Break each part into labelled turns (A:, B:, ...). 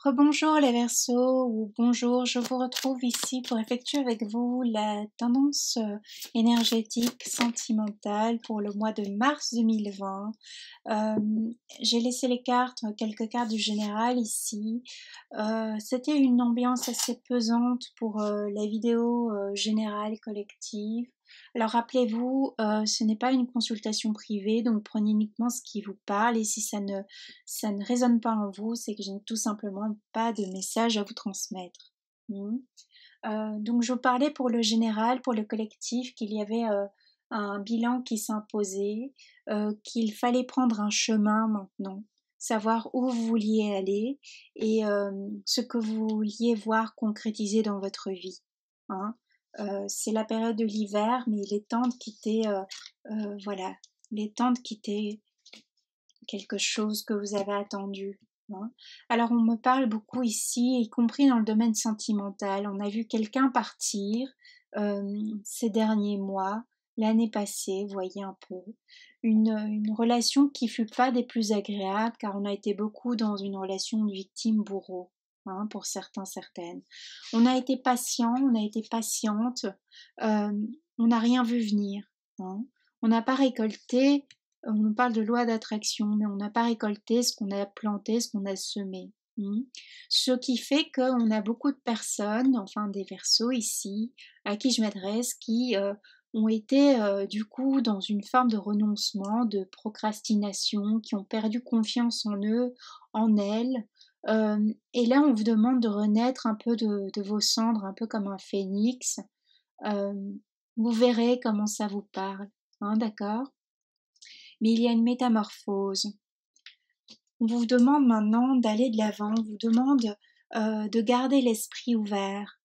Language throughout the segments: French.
A: Rebonjour les Verseaux ou bonjour, je vous retrouve ici pour effectuer avec vous la tendance énergétique sentimentale pour le mois de mars 2020. J'ai laissé les cartes, quelques cartes du général ici. C'était une ambiance assez pesante pour la vidéo générale collective. Alors rappelez-vous, ce n'est pas une consultation privée, donc prenez uniquement ce qui vous parle et si ça ne résonne pas en vous, c'est que je n'ai tout simplement pas de message à vous transmettre. Mm. Donc je vous parlais pour le général, pour le collectif, qu'il y avait un bilan qui s'imposait, qu'il fallait prendre un chemin maintenant, savoir où vous vouliez aller et ce que vous vouliez voir concrétiser dans votre vie. Hein. C'est la période de l'hiver, mais il est temps de quitter, voilà, il est temps de quitter quelque chose que vous avez attendu. Hein. Alors on me parle beaucoup ici, y compris dans le domaine sentimental. On a vu quelqu'un partir ces derniers mois, l'année passée, voyez un peu. Une relation qui fut pas des plus agréables, car on a été beaucoup dans une relation de victime-bourreau. Hein, pour certains, certaines. On a été patient, on a été patiente, on n'a rien vu venir. Hein. On n'a pas récolté, on nous parle de loi d'attraction, mais on n'a pas récolté ce qu'on a planté, ce qu'on a semé. Ce qui fait qu'on a beaucoup de personnes, enfin des Verseaux ici, à qui je m'adresse, qui ont été du coup dans une forme de renoncement, de procrastination, qui ont perdu confiance en eux, en elles. Et là, on vous demande de renaître un peu de vos cendres, un peu comme un phénix. Euh, vous verrez comment ça vous parle, hein, d'accord? Mais il y a une métamorphose. On vous demande maintenant d'aller de l'avant, on vous demande de garder l'esprit ouvert.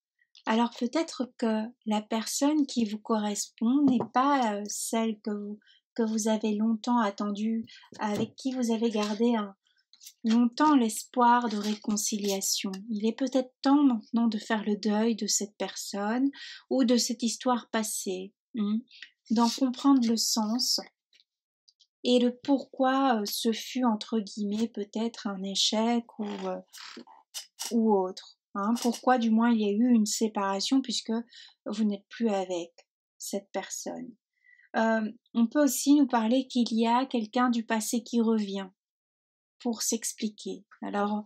A: Alors peut-être que la personne qui vous correspond n'est pas celle que vous avez longtemps attendue, avec qui vous avez gardé longtemps l'espoir de réconciliation. Il est peut-être temps maintenant de faire le deuil de cette personne ou de cette histoire passée, d'en comprendre le sens et le pourquoi ce fut entre guillemets peut-être un échec ou autre. Hein. Pourquoi du moins il y a eu une séparation puisque vous n'êtes plus avec cette personne. On peut aussi nous parler qu'il y a quelqu'un du passé qui revient pour s'expliquer. Alors,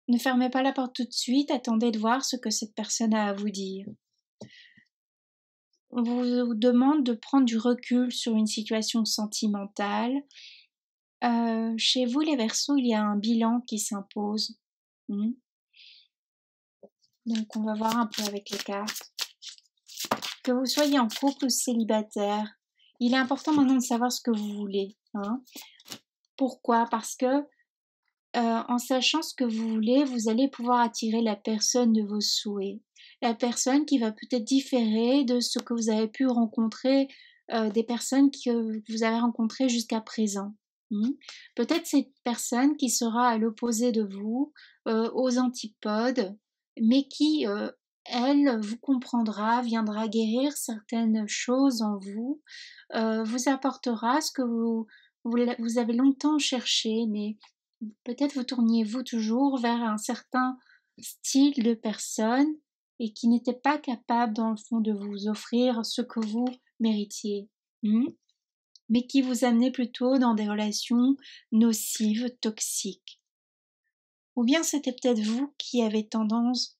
A: ne fermez pas la porte tout de suite, attendez de voir ce que cette personne a à vous dire. On vous demande de prendre du recul sur une situation sentimentale. Chez vous, les Verseaux, il y a un bilan qui s'impose. Donc, on va voir un peu avec les cartes. Que vous soyez en couple ou célibataire, il est important maintenant de savoir ce que vous voulez. Hein. Pourquoi? Parce que en sachant ce que vous voulez, vous allez pouvoir attirer la personne de vos souhaits. La personne qui va peut-être différer de ce que vous avez pu rencontrer, des personnes que vous avez rencontrées jusqu'à présent. Peut-être cette personne qui sera à l'opposé de vous, aux antipodes, mais qui, elle, vous comprendra, viendra guérir certaines choses en vous, vous apportera ce que vous avez longtemps cherché, mais peut-être vous tourniez-vous toujours vers un certain style de personne et qui n'était pas capable dans le fond de vous offrir ce que vous méritiez, mais qui vous amenait plutôt dans des relations nocives, toxiques. Ou bien c'était peut-être vous qui avez tendance,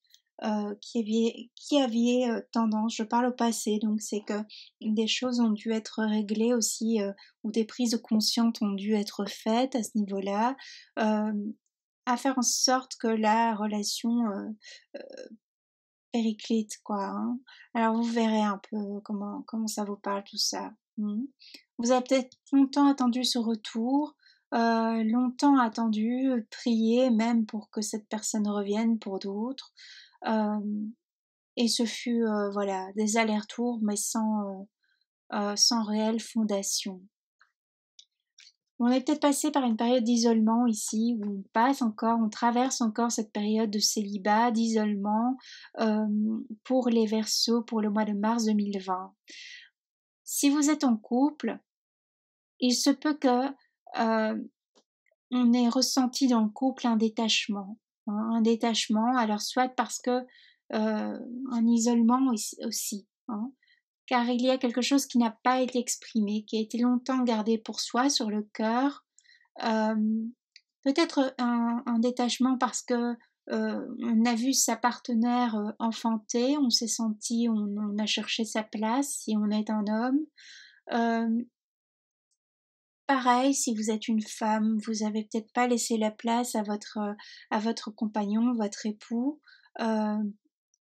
A: qui aviez tendance, je parle au passé, donc c'est que des choses ont dû être réglées aussi, ou des prises conscientes ont dû être faites à ce niveau-là, à faire en sorte que la relation périclite, quoi. Hein. Alors vous verrez un peu comment ça vous parle tout ça. Vous avez peut-être longtemps attendu ce retour, longtemps attendu, prié même pour que cette personne revienne pour d'autres. Et ce fut voilà des allers-retours mais sans réelle fondation. On est peut-être passé par une période d'isolement ici, où on traverse encore cette période de célibat, d'isolement pour les Verseaux pour le mois de mars 2020. Si vous êtes en couple, il se peut que on ait ressenti dans le couple un détachement. hein, un détachement, alors soit parce que un isolement aussi, hein, car il y a quelque chose qui n'a pas été exprimé, qui a été longtemps gardé pour soi sur le cœur. Peut-être un détachement parce que on a vu sa partenaire enfanter, on s'est senti, on a cherché sa place si on est un homme. Pareil, si vous êtes une femme, vous avez peut-être pas laissé la place à votre compagnon, votre époux, euh,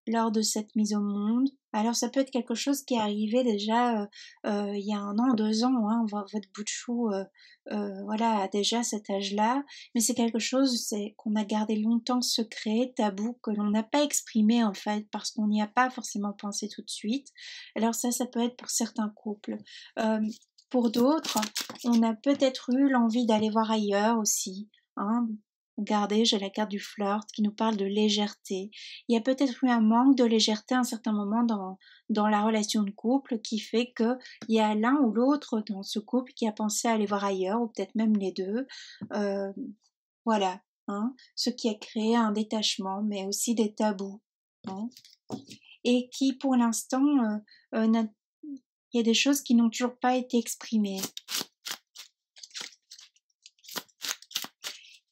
A: lors de cette mise au monde. Alors ça peut être quelque chose qui est arrivé déjà il y a 1 an, 2 ans, hein, votre bout de chou voilà, a déjà cet âge-là, mais c'est quelque chose c'est qu'on a gardé longtemps secret, tabou, que l'on n'a pas exprimé en fait, parce qu'on n'y a pas forcément pensé tout de suite. Alors ça peut être pour certains couples. Euh, pour d'autres, on a peut-être eu l'envie d'aller voir ailleurs aussi, hein. Regardez, j'ai la carte du flirt qui nous parle de légèreté. Il y a peut-être eu un manque de légèreté à un certain moment dans la relation de couple qui fait qu'il y a l'un ou l'autre dans ce couple qui a pensé à aller voir ailleurs, ou peut-être même les deux. Euh, voilà, hein, ce qui a créé un détachement, mais aussi des tabous, hein, et qui pour l'instant, il y a des choses qui n'ont toujours pas été exprimées.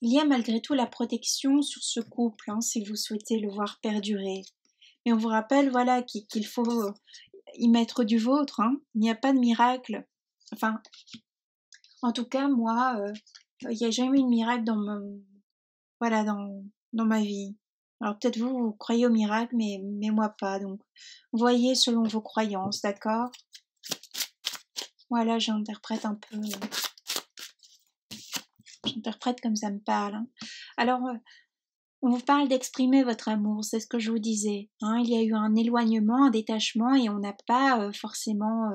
A: Il y a malgré tout la protection sur ce couple, hein, si vous souhaitez le voir perdurer. Mais on vous rappelle, voilà, qu'il faut y mettre du vôtre, hein. Il n'y a pas de miracle. Enfin, en tout cas, moi, il n'y a jamais eu de miracle voilà, dans ma vie. Alors peut-être vous croyez au miracle, mais moi pas. Donc, voyez selon vos croyances, d'accord? Voilà, j'interprète un peu. J'interprète comme ça me parle, hein. Alors, on vous parle d'exprimer votre amour, c'est ce que je vous disais, hein. Il y a eu un éloignement, un détachement, et on n'a pas forcément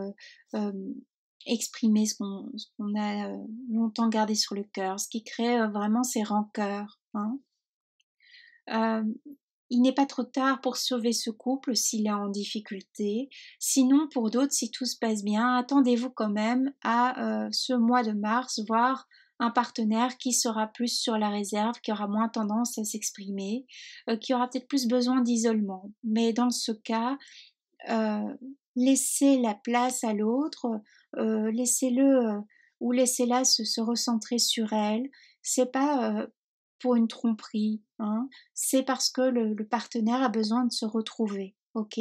A: exprimé ce qu'on a longtemps gardé sur le cœur, ce qui crée vraiment ces rancœurs, hein. Euh, il n'est pas trop tard pour sauver ce couple s'il est en difficulté. Sinon, pour d'autres, si tout se passe bien, attendez-vous quand même à ce mois de mars, voir un partenaire qui sera plus sur la réserve, qui aura moins tendance à s'exprimer, qui aura peut-être plus besoin d'isolement. Mais dans ce cas, euh, laissez la place à l'autre, laissez-le ou laissez-la se recentrer sur elle. C'est pas pour une tromperie, hein. C'est parce que le partenaire a besoin de se retrouver, ok?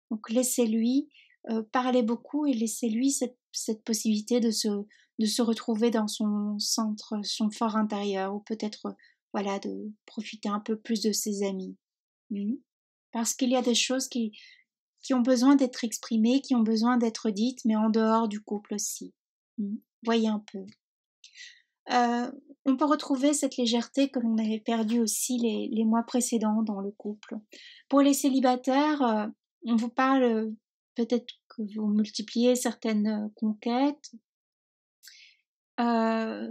A: Donc laissez-lui parler beaucoup et laissez-lui cette possibilité de se retrouver dans son centre, son fort intérieur, ou peut-être voilà, de profiter un peu plus de ses amis. Mhm. Parce qu'il y a des choses qui ont besoin d'être exprimées, qui ont besoin d'être dites, mais en dehors du couple aussi. Voyez un peu. On peut retrouver cette légèreté que l'on avait perdue aussi les mois précédents dans le couple. Pour les célibataires, on vous parle peut-être que vous multipliez certaines conquêtes.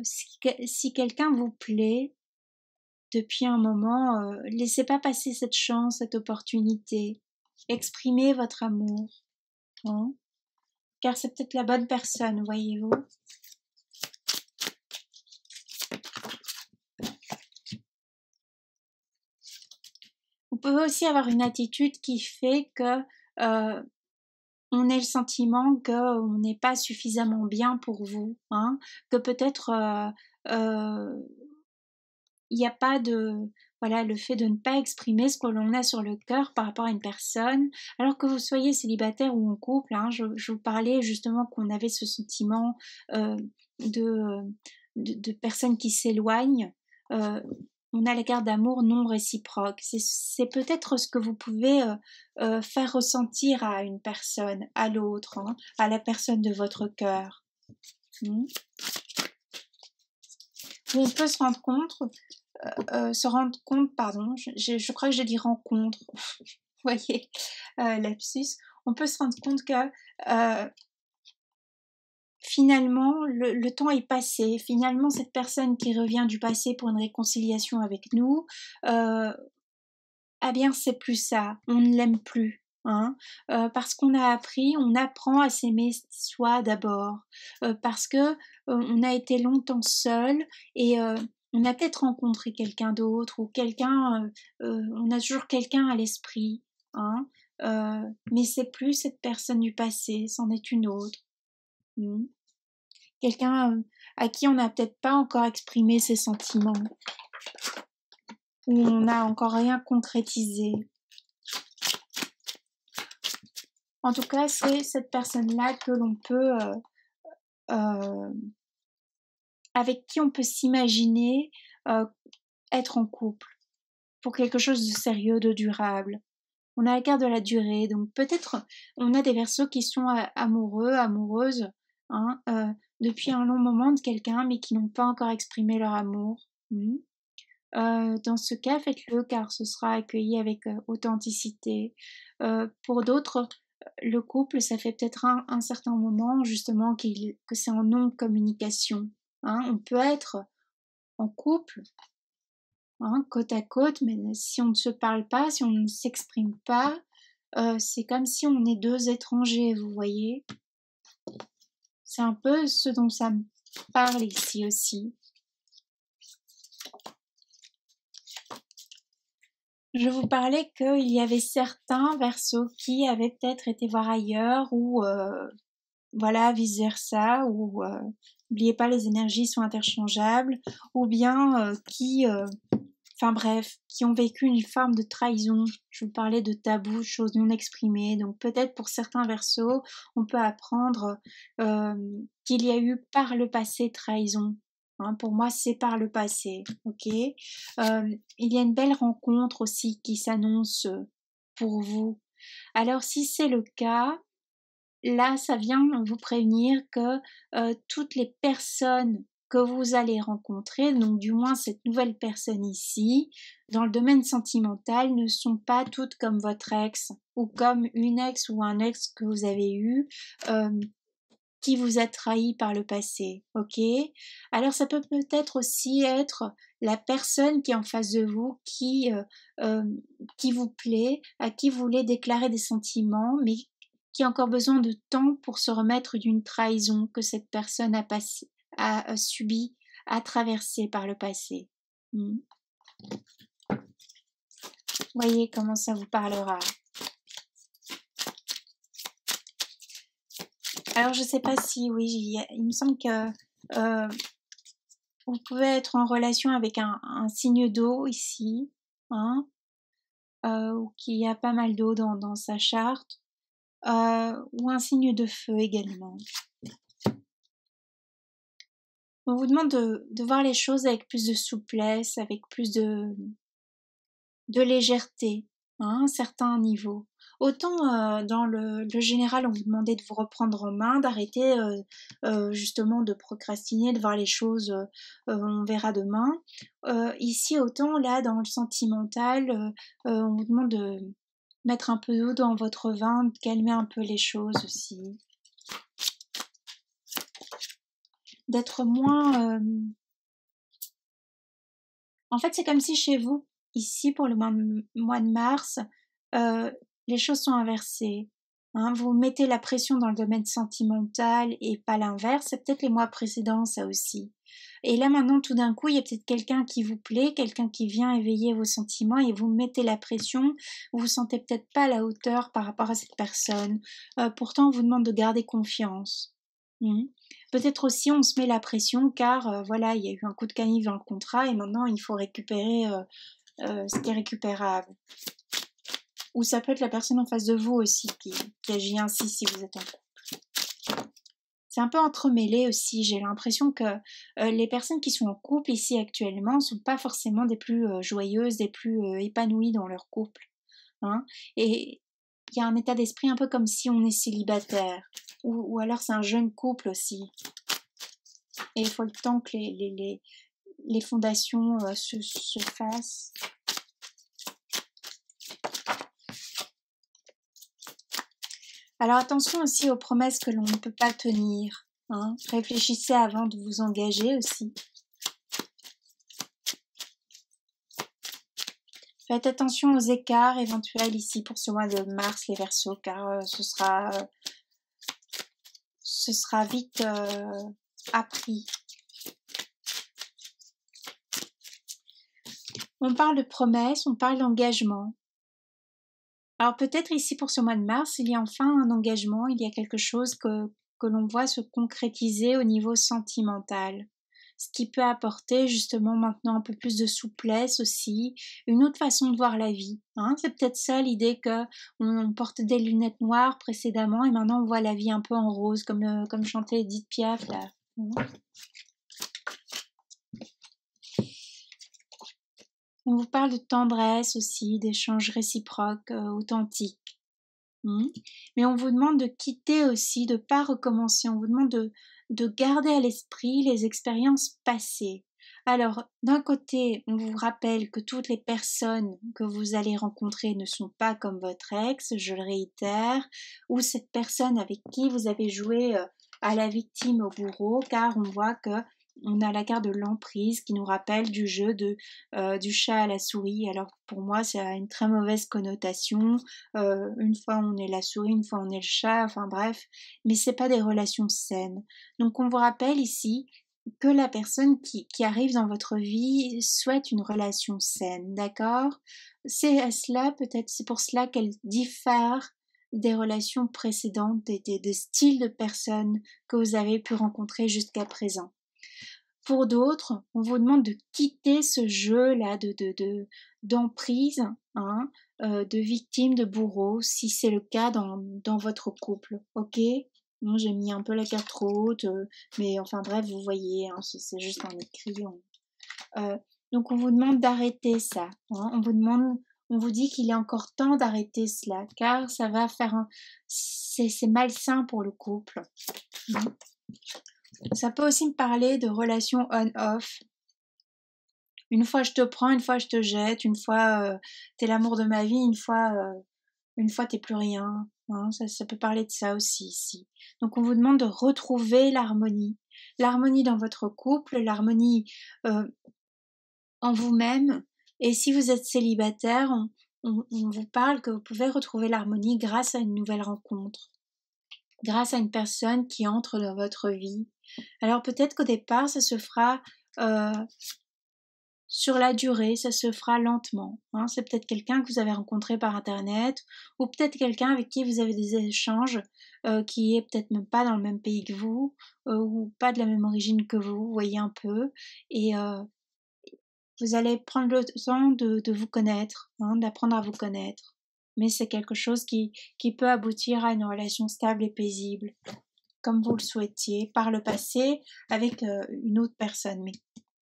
A: Si quelqu'un vous plaît depuis un moment, laissez pas passer cette chance, cette opportunité. Exprimez votre amour, hein, car c'est peut-être la bonne personne, voyez-vous. Vous pouvez aussi avoir une attitude qui fait que on ait le sentiment qu'on n'est pas suffisamment bien pour vous, hein, que peut-être il n'y a pas de voilà le fait de ne pas exprimer ce que l'on a sur le cœur par rapport à une personne, alors que vous soyez célibataire ou en couple, hein, je vous parlais justement qu'on avait ce sentiment euh, de, de personnes qui s'éloignent. On a la carte d'amour non réciproque. C'est peut-être ce que vous pouvez faire ressentir à une personne, à l'autre, hein, à la personne de votre cœur. Où on peut se rendre compte, pardon, je crois que je dis rencontre, vous voyez, lapsus, on peut se rendre compte que finalement, le temps est passé. Finalement, cette personne qui revient du passé pour une réconciliation avec nous, ah bien, c'est plus ça. On ne l'aime plus. Hein, parce qu'on a appris, on apprend à s'aimer soi d'abord, parce que on a été longtemps seul et On a peut-être rencontré quelqu'un d'autre ou quelqu'un, on a toujours quelqu'un à l'esprit, hein, mais c'est plus cette personne du passé, c'en est une autre. Mmh. Quelqu'un, à qui on n'a peut-être pas encore exprimé ses sentiments, où on n'a encore rien concrétisé. En tout cas, c'est cette personne-là que l'on peut, avec qui on peut s'imaginer être en couple pour quelque chose de sérieux, de durable. On a la carte de la durée, donc peut-être on a des Verseaux qui sont amoureux, amoureuses, hein, depuis un long moment de quelqu'un, mais qui n'ont pas encore exprimé leur amour. Dans ce cas, faites-le car ce sera accueilli avec authenticité. Pour d'autres, le couple, ça fait peut-être un certain moment justement que c'est en non-communication. Hein. On peut être en couple, hein, côte à côte, mais si on ne se parle pas, si on ne s'exprime pas, c'est comme si on est deux étrangers, vous voyez. C'est un peu ce dont ça me parle ici aussi. Je vous parlais qu'il y avait certains Verseaux qui avaient peut-être été voir ailleurs ou voilà, vice versa, ou n'oubliez pas, les énergies sont interchangeables, ou bien enfin bref, qui ont vécu une forme de trahison. Je vous parlais de tabous, de choses non exprimées. Donc peut-être pour certains Verseaux, on peut apprendre qu'il y a eu par le passé trahison. Hein, pour moi, c'est par le passé, ok. Il y a une belle rencontre aussi qui s'annonce pour vous. Alors si c'est le cas, là, ça vient vous prévenir que toutes les personnes que vous allez rencontrer, donc du moins cette nouvelle personne ici, dans le domaine sentimental, ne sont pas toutes comme votre ex, ou comme une ex ou un ex que vous avez eu, qui vous a trahi par le passé, ok. Alors ça peut peut-être aussi être la personne qui est en face de vous, qui vous plaît, à qui vous voulez déclarer des sentiments, mais qui a encore besoin de temps pour se remettre d'une trahison que cette personne a subi, a traversé par le passé. Voyez comment ça vous parlera. Alors je sais pas si, oui, il me semble que vous pouvez être en relation avec un signe d'eau ici, hein, ou qui a pas mal d'eau dans sa charte, ou un signe de feu également. On vous demande de voir les choses avec plus de souplesse, avec plus de légèreté, hein, à un certain niveau. Autant dans le général, on vous demandait de vous reprendre en main, d'arrêter justement de procrastiner, de voir les choses, on verra demain. Ici, autant là, dans le sentimental, on vous demande de mettre un peu d'eau dans votre vin, de calmer un peu les choses aussi. D'être moins... En fait, c'est comme si chez vous, ici, pour le mois de mars, les choses sont inversées. Hein, vous mettez la pression dans le domaine sentimental et pas l'inverse. C'est peut-être les mois précédents, ça aussi. Et là maintenant, tout d'un coup, il y a peut-être quelqu'un qui vous plaît, quelqu'un qui vient éveiller vos sentiments et vous mettez la pression. Vous vous sentez peut-être pas à la hauteur par rapport à cette personne. Pourtant, on vous demande de garder confiance. Peut-être aussi on se met la pression car voilà, il y a eu un coup de canif dans le contrat et maintenant il faut récupérer ce qui est récupérable. Ou ça peut être la personne en face de vous aussi qui agit ainsi si vous êtes en couple. C'est un peu entremêlé aussi, j'ai l'impression que les personnes qui sont en couple ici actuellement ne sont pas forcément des plus joyeuses, des plus épanouies dans leur couple. Hein. Et il y a un état d'esprit un peu comme si on est célibataire. Ou alors c'est un jeune couple aussi. Et il faut le temps que les fondations se fassent. Alors attention aussi aux promesses que l'on ne peut pas tenir. Hein. Réfléchissez avant de vous engager aussi. Faites attention aux écarts éventuels ici pour ce mois de mars, les Verseaux, car ce sera vite appris. On parle de promesses, on parle d'engagement. Alors peut-être ici pour ce mois de mars, il y a enfin un engagement, il y a quelque chose que l'on voit se concrétiser au niveau sentimental. Ce qui peut apporter justement maintenant un peu plus de souplesse aussi, une autre façon de voir la vie. Hein. C'est peut-être ça l'idée que on porte des lunettes noires précédemment et maintenant on voit la vie un peu en rose, comme chantait Edith Piaf là. On vous parle de tendresse aussi, d'échanges réciproques, authentiques. Mais on vous demande de quitter aussi, de ne pas recommencer. On vous demande de garder à l'esprit les expériences passées. Alors, d'un côté, on vous rappelle que toutes les personnes que vous allez rencontrer ne sont pas comme votre ex, je le réitère, ou cette personne avec qui vous avez joué à la victime au bourreau, car on voit que on a la carte de l'emprise qui nous rappelle du jeu du chat à la souris. Alors pour moi, ça a une très mauvaise connotation. Une fois on est la souris, une fois on est le chat, enfin bref, mais c'est pas des relations saines. Donc on vous rappelle ici que la personne qui arrive dans votre vie souhaite une relation saine, d'accord? C'est à cela, peut-être, c'est pour cela qu'elle diffère des relations précédentes, des styles de personnes que vous avez pu rencontrer jusqu'à présent. Pour d'autres, on vous demande de quitter ce jeu-là d'emprise, hein, de victime, de bourreau, si c'est le cas dans votre couple, ok? Bon, j'ai mis un peu la carte trop haute, mais enfin bref, vous voyez, hein, c'est juste un écrit. Donc on vous demande d'arrêter ça. Hein, on vous dit qu'il est encore temps d'arrêter cela, car ça va faire c'est malsain pour le couple. Ça peut aussi me parler de relations on-off. Une fois je te prends, une fois je te jette, une fois t'es l'amour de ma vie, une fois t'es plus rien. Hein, ça peut parler de ça aussi ici. Donc on vous demande de retrouver l'harmonie. L'harmonie dans votre couple, l'harmonie en vous-même. Et si vous êtes célibataire, on vous parle que vous pouvez retrouver l'harmonie grâce à une nouvelle rencontre, grâce à une personne qui entre dans votre vie. Alors peut-être qu'au départ, ça se fera sur la durée, ça se fera lentement. Hein. C'est peut-être quelqu'un que vous avez rencontré par Internet, ou peut-être quelqu'un avec qui vous avez des échanges qui est peut-être même pas dans le même pays que vous, ou pas de la même origine que vous voyez un peu. Et vous allez prendre le temps de vous connaître, hein, d'apprendre à vous connaître. Mais c'est quelque chose qui peut aboutir à une relation stable et paisible, comme vous le souhaitiez, par le passé, avec une autre personne, mais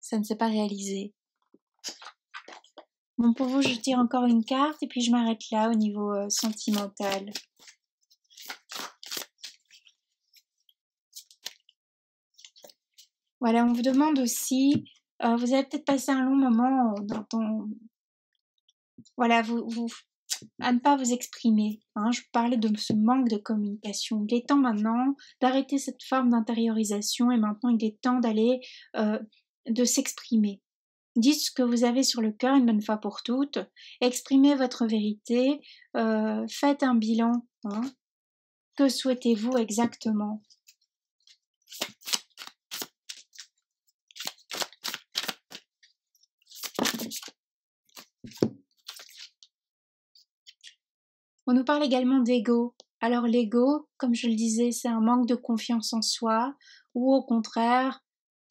A: ça ne s'est pas réalisé. Bon, pour vous, je tire encore une carte et puis je m'arrête là au niveau sentimental. Voilà, on vous demande aussi, vous avez peut-être passé un long moment voilà, à ne pas vous exprimer. Hein. Je vous parlais de ce manque de communication. Il est temps maintenant d'arrêter cette forme d'intériorisation et maintenant il est temps d'aller, de s'exprimer. Dites ce que vous avez sur le cœur une bonne fois pour toutes, exprimez votre vérité, faites un bilan. Hein. Que souhaitez-vous exactement? On nous parle également d'ego. Alors l'ego, comme je le disais, c'est un manque de confiance en soi, ou au contraire,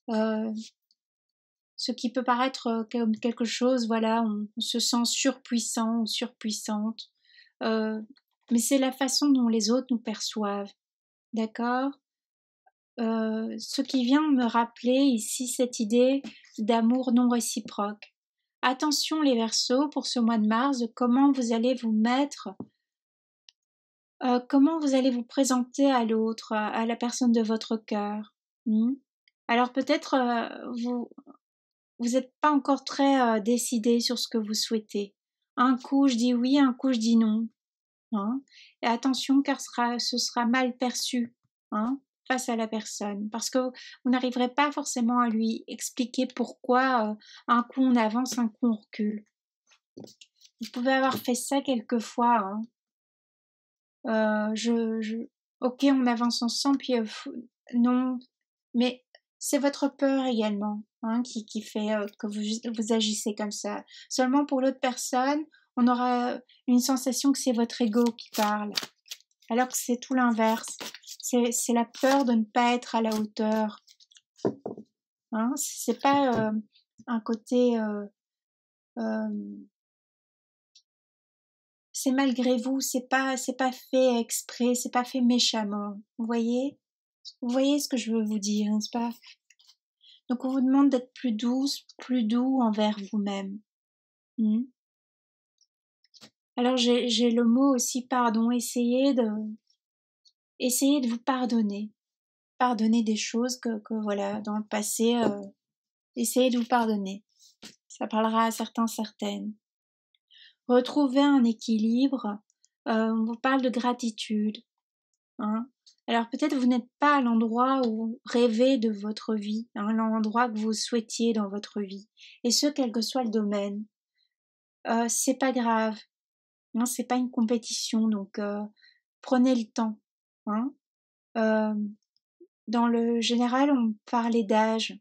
A: ce qui peut paraître comme quelque chose, voilà, on se sent surpuissant ou surpuissante, mais c'est la façon dont les autres nous perçoivent, d'accord? Ce qui vient me rappeler ici cette idée d'amour non réciproque. Attention les Verseaux pour ce mois de mars, de comment vous allez vous mettre, comment vous allez vous présenter à l'autre, à la personne de votre cœur. Alors peut-être vous n'êtes pas encore très décidé sur ce que vous souhaitez. Un coup je dis oui, un coup je dis non. Hein. Et attention car ce sera mal perçu. Hein, face à la personne, parce que vous n'arriverez pas forcément à lui expliquer pourquoi un coup on avance, un coup on recule. Vous pouvez avoir fait ça quelquefois. Hein. Ok, on avance ensemble, puis non, mais c'est votre peur également hein, qui fait que vous agissez comme ça. Seulement pour l'autre personne, on aura une sensation que c'est votre ego qui parle, alors que c'est tout l'inverse. C'est la peur de ne pas être à la hauteur. Hein, c'est pas un côté... c'est malgré vous, c'est pas fait exprès, c'est pas fait méchamment. Vous voyez ce que je veux vous dire, n'est-ce pas? Donc on vous demande d'être plus douce, plus doux envers vous-même. Alors j'ai le mot aussi pardon. Essayez de vous pardonner. Pardonner des choses que voilà, dans le passé, essayez de vous pardonner. Ça parlera à certains, certaines. Retrouver un équilibre. On vous parle de gratitude. Hein. Alors peut-être vous n'êtes pas à l'endroit où vous rêvez de votre vie, hein, l'endroit que vous souhaitiez dans votre vie. Et ce, quel que soit le domaine. C'est pas grave. Hein, c'est pas une compétition, donc prenez le temps. Hein. Dans le général, on parlait d'âge.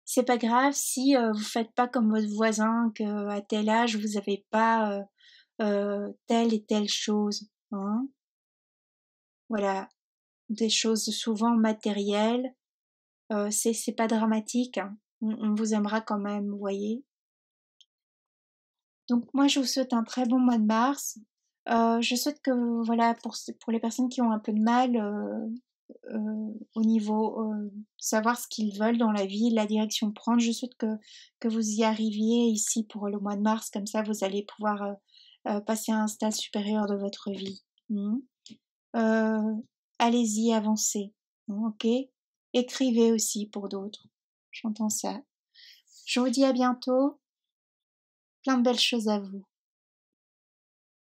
A: C'est pas grave si vous faites pas comme votre voisin, que à tel âge vous avez pas telle et telle chose. Hein. Voilà, des choses souvent matérielles. C'est pas dramatique. Hein. On vous aimera quand même, vous voyez. Donc moi, je vous souhaite un très bon mois de mars. Je souhaite que, voilà, pour les personnes qui ont un peu de mal au niveau savoir ce qu'ils veulent dans la vie, la direction prendre, je souhaite que vous y arriviez ici pour le mois de mars, comme ça vous allez pouvoir passer à un stade supérieur de votre vie. Allez-y, avancez. Ok. Écrivez aussi pour d'autres. J'entends ça. Je vous dis à bientôt. Plein de belles choses à vous.